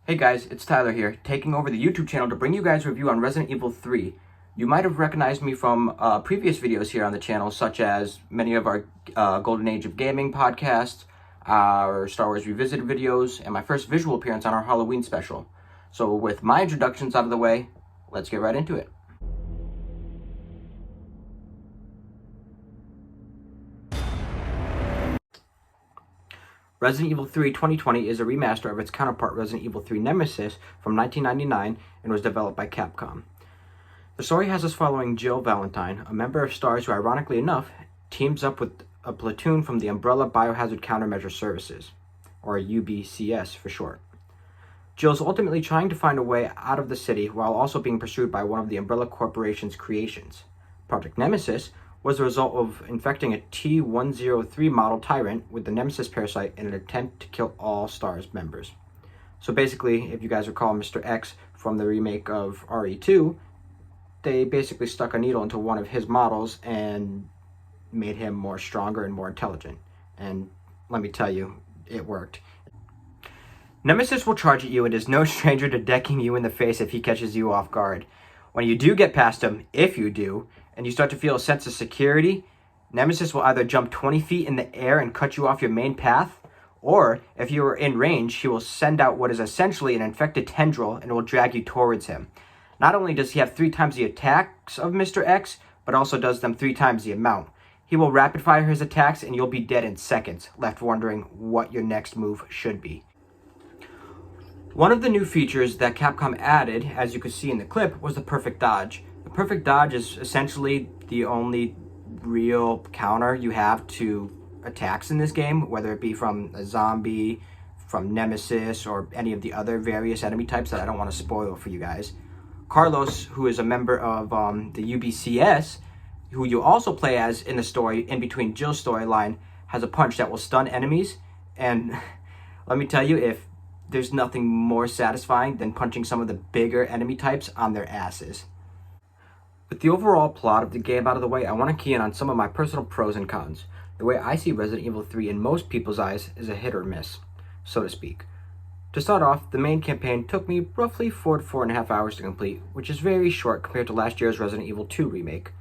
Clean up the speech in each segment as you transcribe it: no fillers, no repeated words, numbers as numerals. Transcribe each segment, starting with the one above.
Hey guys, it's Tyler here, taking over the YouTube channel to bring you guys a review on Resident Evil 3. You might have recognized me from previous videos here on the channel, such as many of our Golden Age of Gaming podcasts, our Star Wars Revisited videos, and my first visual appearance on our Halloween special. So with my introductions out of the way, let's get right into it. Resident Evil 3 2020 is a remaster of its counterpart Resident Evil 3 Nemesis from 1999 and was developed by Capcom. The story has us following Jill Valentine, a member of STARS who, ironically enough, teams up with a platoon from the Umbrella Biohazard Countermeasure Services, or UBCS for short. Jill is ultimately trying to find a way out of the city while also being pursued by one of the Umbrella Corporation's creations. Project Nemesis was the result of infecting a T-103 model Tyrant with the Nemesis parasite in an attempt to kill all STARS members. So basically, if you guys recall Mr. X from the remake of RE2, they basically stuck a needle into one of his models and made him more stronger and more intelligent. And let me tell you, it worked. Nemesis will charge at you and is no stranger to decking you in the face if he catches you off guard. When you do get past him, if you do, and you start to feel a sense of security, Nemesis will either jump 20 feet in the air and cut you off your main path, or if you are in range, he will send out what is essentially an infected tendril and will drag you towards him. Not only does he have 3 times the attacks of Mr. X, but also does them 3 times the amount. He will rapid fire his attacks and you'll be dead in seconds, left wondering what your next move should be. One of the new features that Capcom added, as you could see in the clip, was the perfect dodge. The perfect dodge is essentially the only real counter you have to attacks in this game, whether it be from a zombie, from Nemesis, or any of the other various enemy types that I don't want to spoil for you guys. Carlos, who is a member of the UBCS, who you also play as in the story, in between Jill's storyline, has a punch that will stun enemies, and let me tell you, if there's nothing more satisfying than punching some of the bigger enemy types on their asses. With the overall plot of the game out of the way, I want to key in on some of my personal pros and cons. The way I see Resident Evil 3 in most people's eyes is a hit or miss, so to speak. To start off, the main campaign took me roughly 4 to 4.5 hours to complete, which is very short compared to last year's Resident Evil 2 remake.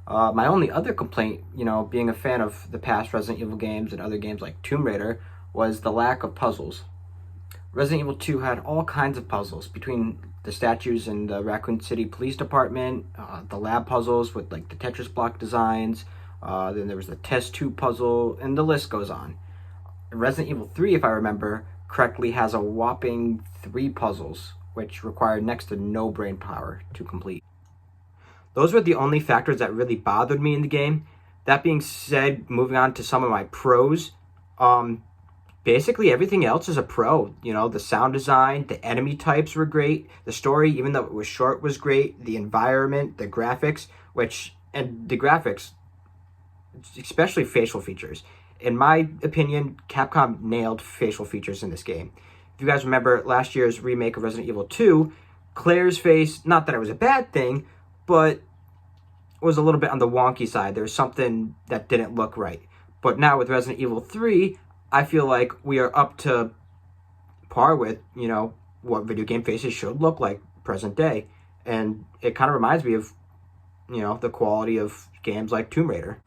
My only other complaint, being a fan of the past Resident Evil games and other games like Tomb Raider, was the lack of puzzles. Resident Evil 2 had all kinds of puzzles, between the statues in the Raccoon City Police Department, the lab puzzles with like the Tetris block designs, then there was the test tube puzzle, and the list goes on. Resident Evil 3, if I remember correctly, has a whopping 3 puzzles, which require next to no brain power to complete. Those were the only factors that really bothered me in the game. That being said, moving on to some of my pros, basically everything else is a pro. The sound design, the enemy types were great. The story, even though it was short, was great. The environment, the graphics, especially facial features. In my opinion, Capcom nailed facial features in this game. If you guys remember last year's remake of Resident Evil 2, Claire's face, not that it was a bad thing, but was a little bit on the wonky side. There was something that didn't look right. But now with Resident Evil 3, I feel like we are up to par with, what video game faces should look like present day. And it kind of reminds me of, the quality of games like Tomb Raider.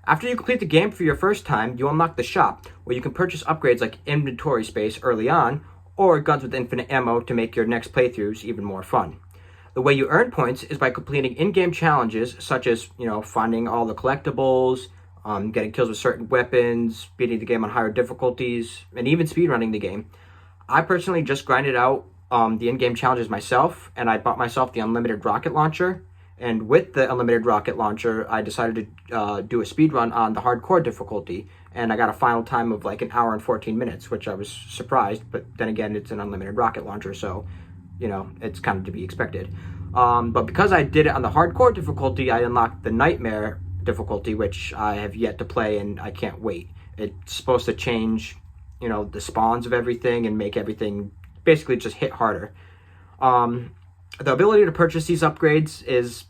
After you complete the game for your first time, you unlock the shop, where you can purchase upgrades like inventory space early on, or guns with infinite ammo to make your next playthroughs even more fun. The way you earn points is by completing in-game challenges, such as, finding all the collectibles, getting kills with certain weapons, beating the game on higher difficulties, and even speedrunning the game. I personally just grinded out the in-game challenges myself, and I bought myself the unlimited rocket launcher. And with the unlimited rocket launcher, I decided to do a speedrun on the hardcore difficulty, and I got a final time of like 1 hour and 14 minutes, which I was surprised, but then again, it's an unlimited rocket launcher, so, it's kind of to be expected. But because I did it on the hardcore difficulty, I unlocked the Nightmare difficulty, which I have yet to play, and I can't wait. It's supposed to change, the spawns of everything and make everything basically just hit harder. The ability to purchase these upgrades is,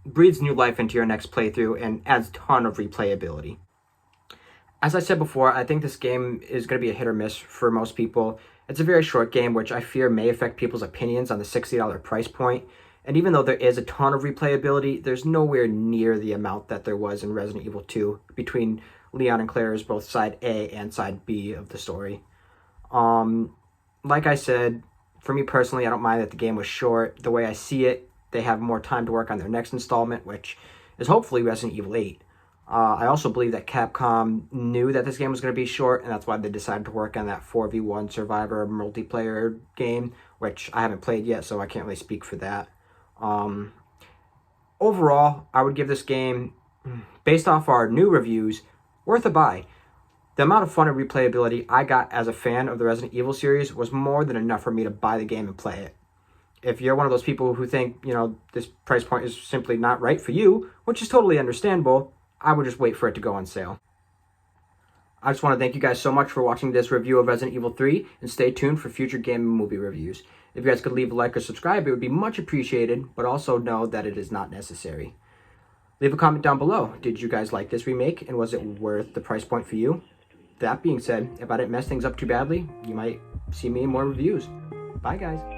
breathes new life into your next playthrough and adds a ton of replayability. As I said before, I think this game is going to be a hit or miss for most people. It's a very short game, which I fear may affect people's opinions on the $60 price point. And even though there is a ton of replayability, there's nowhere near the amount that there was in Resident Evil 2 between Leon and Claire's both side A and side B of the story. Like I said, for me personally, I don't mind that the game was short. The way I see it, they have more time to work on their next installment, which is hopefully Resident Evil 8. I also believe that Capcom knew that this game was going to be short, and that's why they decided to work on that 4v1 Survivor multiplayer game, which I haven't played yet, so I can't really speak for that. Overall, I would give this game, based off our new reviews, worth a buy. The amount of fun and replayability I got as a fan of the Resident Evil series was more than enough for me to buy the game and play it. If you're one of those people who think, this price point is simply not right for you, which is totally understandable, I would just wait for it to go on sale. I just want to thank you guys so much for watching this review of Resident Evil 3, and stay tuned for future game and movie reviews. If you guys could leave a like or subscribe, it would be much appreciated, but also know that it is not necessary. Leave a comment down below. Did you guys like this remake, and was it worth the price point for you? That being said, if I didn't mess things up too badly, you might see me in more reviews. Bye, guys.